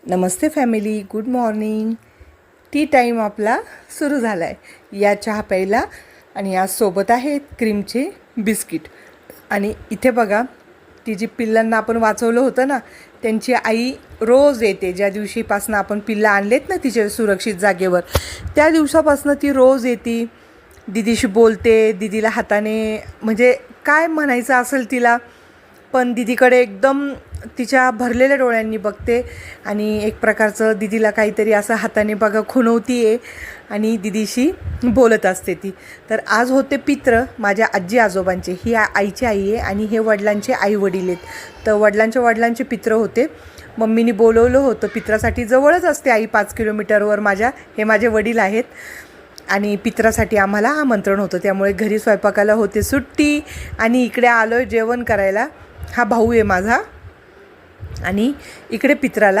नमस्ते family, good morning. Tea time आपला सुरू झाला आहे. या चहा प्यायला आणि आज सोबत आहेत क्रीमचे बिस्किट. आणि इथे बघा, ती जी पिल्लांना आपण वाचवलं होतं ना, त्यांची आई रोज येते. ज्या दिवशीपासून आपण पिल्लं आणलेत ना तिच्या सुरक्षित जागेवर, त्या दिवसापासून ती रोज येते, दीदीशी बोलते, दीदीला हाताने म्हणजे काय म्हणायचं असेल तिला, पण दीदीकडे एकदम तिच्या भरलेल्या डोळ्यांनी बघते आणि एक प्रकारचं दीदीला काहीतरी असं हाताने बघा खुणवती आहे आणि दीदीशी बोलत असते ती. तर आज होते पित्र माझ्या आजी आजोबांचे. ही आईची आई आहे आणि हे वडिलांचे आई वडील आहेत. तर वडिलांचे पित्र होते. मम्मीनी बोलवलं होतं पित्रासाठी. जवळच असते आई 5 किलोमीटरवर माझ्या. हे माझे वडील आहेत आणि पित्रासाठी आम्हाला आमंत्रण होतं. त्यामुळे घरी स्वयंपाकाला होते सुट्टी आणि इकडे आलो जेवण करायला. हा भाऊ आहे माझा आणि इकडे पित्राला